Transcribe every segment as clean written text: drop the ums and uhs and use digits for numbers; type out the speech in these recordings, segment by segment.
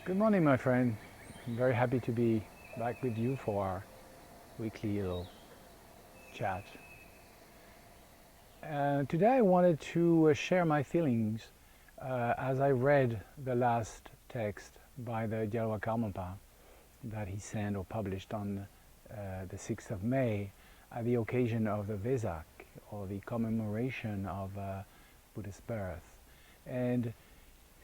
Good morning, my friend. I'm very happy to be back with you for our weekly little chat. Today I wanted to share my feelings as I read the last text by the Gyalwa Karmapa that he sent or published on the 6th of May at the occasion of the Vesak, or the commemoration of Buddha's birth. And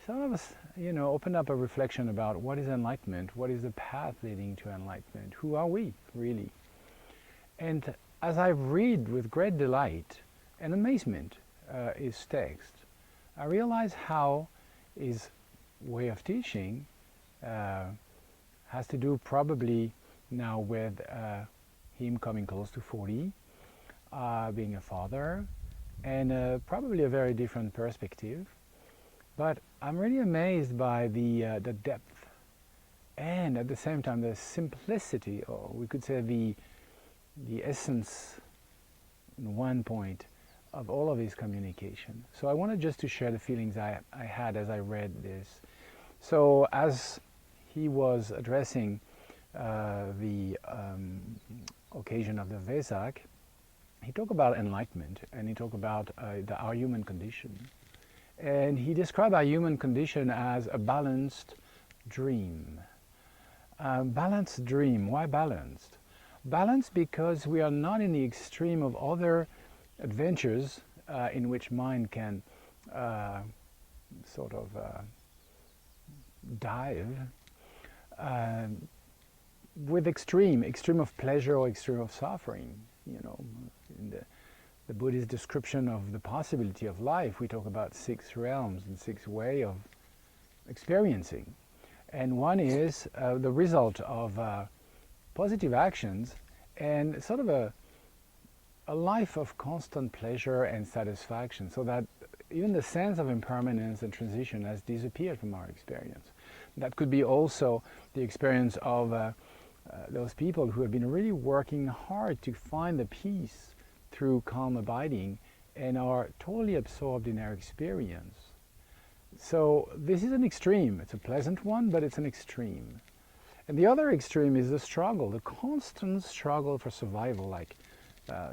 some of us, open up a reflection about what is enlightenment, what is the path leading to enlightenment, who are we, really? And as I read with great delight and amazement his text, I realize how his way of teaching has to do probably now with him coming close to 40, being a father, and probably a very different perspective. But I'm really amazed by the depth and at the same time the simplicity, or we could say the essence in one point of all of his communication. So I wanted just to share the feelings I had as I read this. So as he was addressing the occasion of the Vesak, he talked about enlightenment and he talked about our human condition. And he described our human condition as a balanced dream. Balanced dream, why balanced? Balanced because we are not in the extreme of other adventures in which mind can dive with extreme of pleasure or extreme of suffering. In the Buddhist description of the possibility of life, we talk about 6 realms and 6 ways of experiencing. And one is the result of positive actions and sort of a life of constant pleasure and satisfaction, so that even the sense of impermanence and transition has disappeared from our experience. That could be also the experience of those people who have been really working hard to find the peace through calm abiding and are totally absorbed in their experience. So this is an extreme. It's a pleasant one, but it's an extreme. And the other extreme is the struggle, the constant struggle for survival, like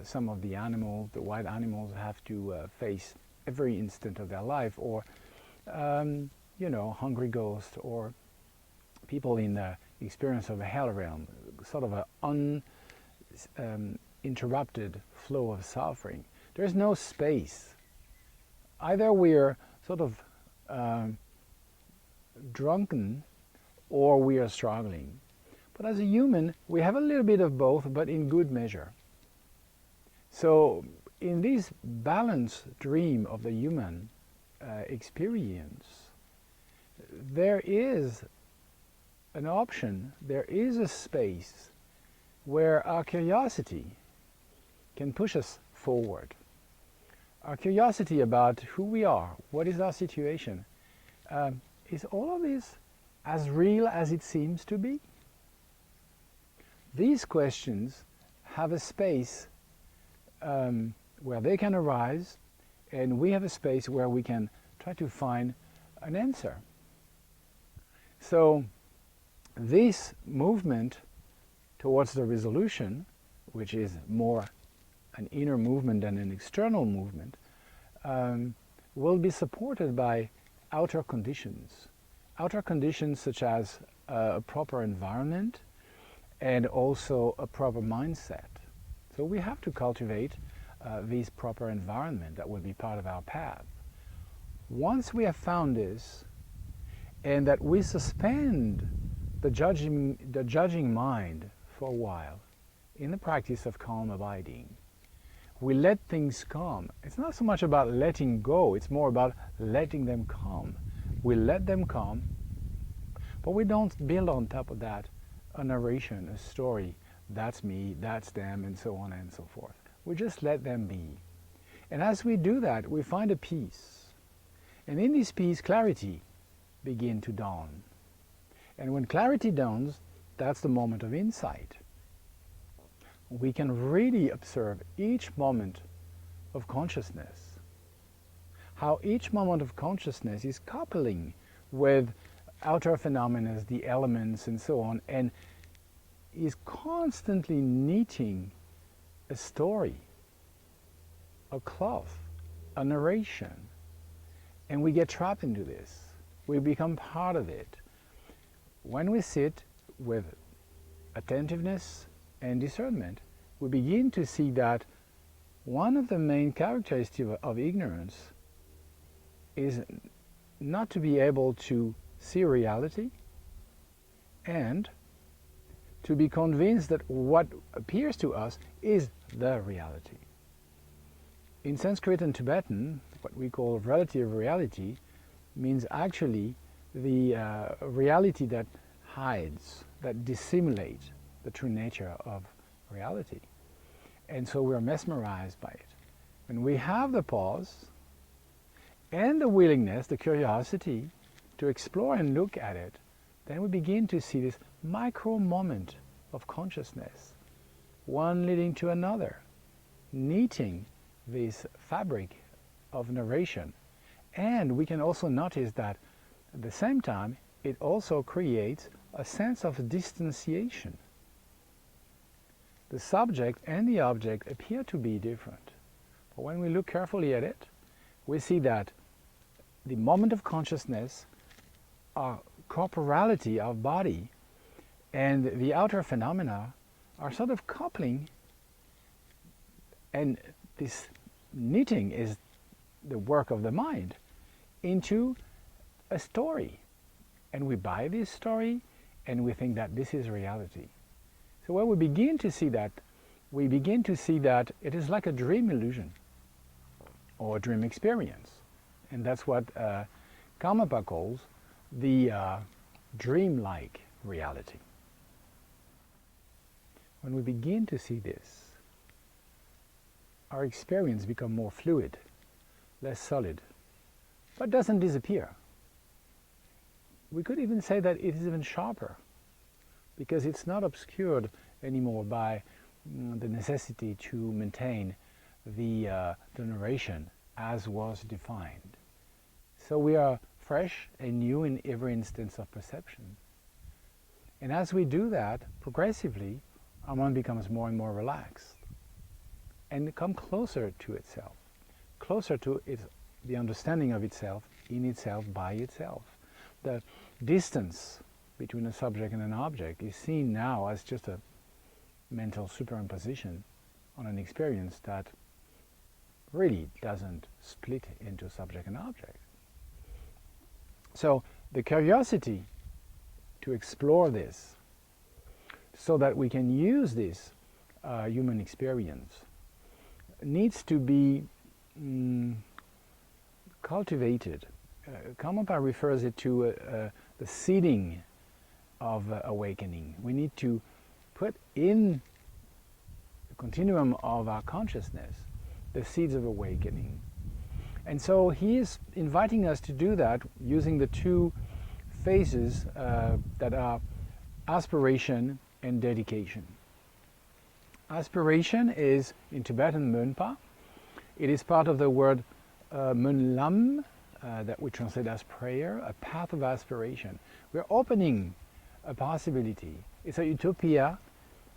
some of the animals, the wild animals, have to face every instant of their life, or hungry ghosts, or people in the experience of a hell realm, sort of an uninterrupted flow of suffering. There's no space. Either we're sort of drunken or we are struggling. But as a human, we have a little bit of both, but in good measure. So in this balanced dream of the human experience, there is an option, there is a space where our curiosity can push us forward. Our curiosity about who we are, what is our situation, is all of this as real as it seems to be? These questions have a space where they can arise, and we have a space where we can try to find an answer. So this movement towards the resolution, which is more an inner movement than an external movement, will be supported by outer conditions. Outer conditions such as a proper environment and also a proper mindset. So we have to cultivate this proper environment that will be part of our path. Once we have found this, and that we suspend the judging mind for a while in the practice of calm abiding, we let things come. It's not so much about letting go, it's more about letting them come. We let them come, but we don't build on top of that a narration, a story. That's me, that's them, and so on and so forth. We just let them be. And as we do that, we find a peace. And in this peace, clarity begins to dawn. And when clarity dawns, that's the moment of insight. We can really observe each moment of consciousness. How each moment of consciousness is coupling with outer phenomena, the elements and so on, and is constantly knitting a story, a cloth, a narration. And we get trapped into this. We become part of it. When we sit with attentiveness and discernment, we begin to see that one of the main characteristics of ignorance is not to be able to see reality and to be convinced that what appears to us is the reality. In Sanskrit and Tibetan, what we call relative reality means actually the reality that hides, that dissimulates the true nature of reality. And so we're mesmerized by it. When we have the pause and the willingness, the curiosity to explore and look at it, then we begin to see this micro moment of consciousness, one leading to another, knitting this fabric of narration. And we can also notice that at the same time it also creates a sense of distanciation. The subject and the object appear to be different, but when we look carefully at it, we see that the moment of consciousness, our corporality, our body, and the outer phenomena are sort of coupling, and this knitting is the work of the mind into a story. And we buy this story and we think that this is reality. So when we begin to see that, we begin to see that it is like a dream illusion or a dream experience. And that's what Karmapa calls the dreamlike reality. When we begin to see this, our experience becomes more fluid, less solid, but doesn't disappear. We could even say that it is even sharper, because it's not obscured anymore by the necessity to maintain the narration as was defined. So we are fresh and new in every instance of perception. And as we do that, progressively, our mind becomes more and more relaxed and come closer to itself, closer to the understanding of itself, in itself, by itself. The distance between a subject and an object is seen now as just a mental superimposition on an experience that really doesn't split into subject and object. So the curiosity to explore this so that we can use this human experience needs to be cultivated. Karmapa refers it to the seeding of awakening. We need to put in the continuum of our consciousness the seeds of awakening. And so he is inviting us to do that using the two phases that are aspiration and dedication. Aspiration is in Tibetan Monpa. It is part of the word Monlam, that we translate as prayer, a path of aspiration. We're opening a possibility. It's a utopia,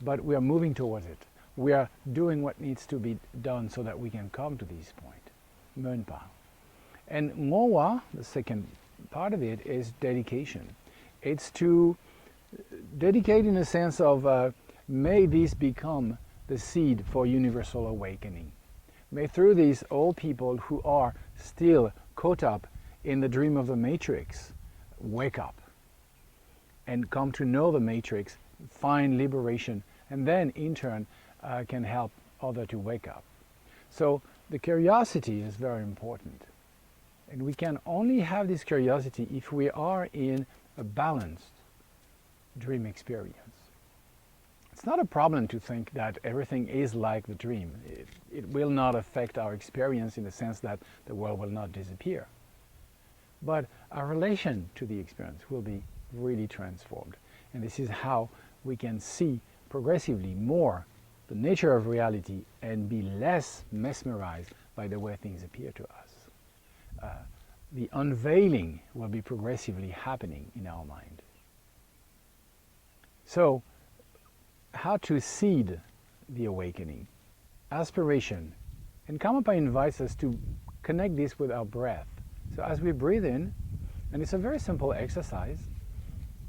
but we are moving towards it. We are doing what needs to be done so that we can come to this point. Monpa. And Ngowa, the second part of it, is dedication. It's to dedicate in a sense of may this become the seed for universal awakening. May through these all people who are still caught up in the dream of the matrix wake up and come to know the matrix, find liberation, and then in turn can help others to wake up. So the curiosity is very important. And we can only have this curiosity if we are in a balanced dream experience. It's not a problem to think that everything is like the dream. It will not affect our experience in the sense that the world will not disappear. But our relation to the experience will be really transformed. And this is how we can see progressively more the nature of reality and be less mesmerized by the way things appear to us. the unveiling will be progressively happening in our mind. So, how to seed the awakening? Aspiration. And Karmapa invites us to connect this with our breath. So as we breathe in, and it's a very simple exercise,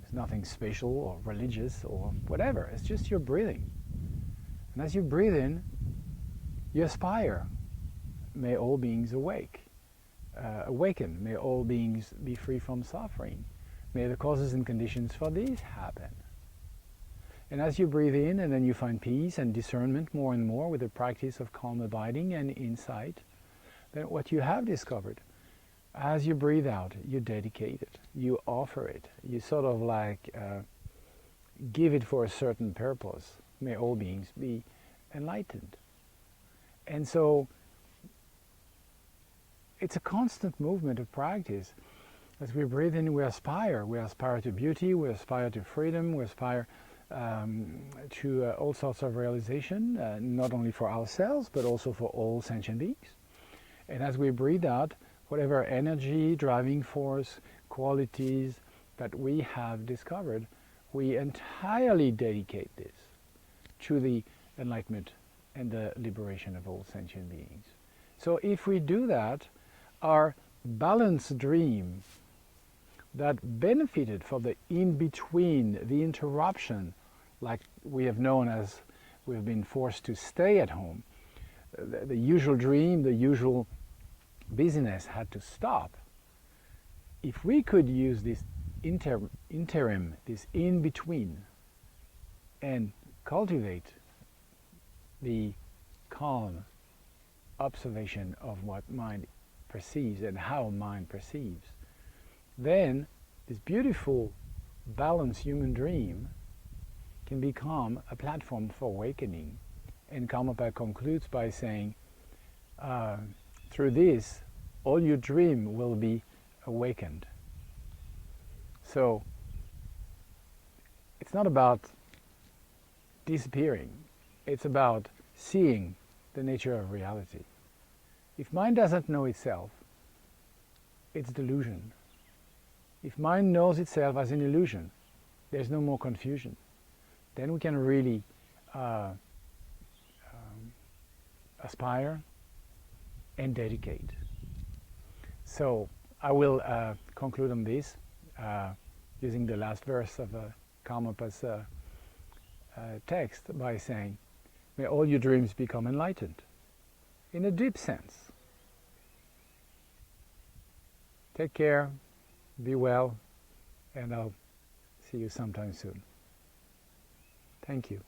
it's nothing special or religious or whatever, it's just your breathing. And as you breathe in, you aspire. May all beings awaken. May all beings be free from suffering. May the causes and conditions for these happen. And as you breathe in, and then you find peace and discernment more and more with the practice of calm abiding and insight, then what you have discovered, as you breathe out, you dedicate it, you offer it, you sort of like give it for a certain purpose. May all beings be enlightened. And so it's a constant movement of practice. As we breathe in, we aspire to beauty, we aspire to freedom, we aspire to all sorts of realization, not only for ourselves, but also for all sentient beings. And as we breathe out, whatever energy, driving force, qualities that we have discovered, we entirely dedicate this to the enlightenment and the liberation of all sentient beings. So if we do that, our balanced dream that benefited from the in-between, the interruption, like we have known as we've been forced to stay at home, the usual dream, the usual business had to stop. If we could use this interim, this in-between, and cultivate the calm observation of what mind perceives and how mind perceives, then this beautiful, balanced human dream can become a platform for awakening. And Karmapa concludes by saying, through this, all your dream will be awakened. So, it's not about disappearing, it's about seeing the nature of reality. If mind doesn't know itself, it's delusion. If mind knows itself as an illusion, there's no more confusion. Then we can really aspire and dedicate. So I will conclude on this using the last verse of Karmapa's text by saying, may all your dreams become enlightened, in a deep sense. Take care, be well, and I'll see you sometime soon. Thank you.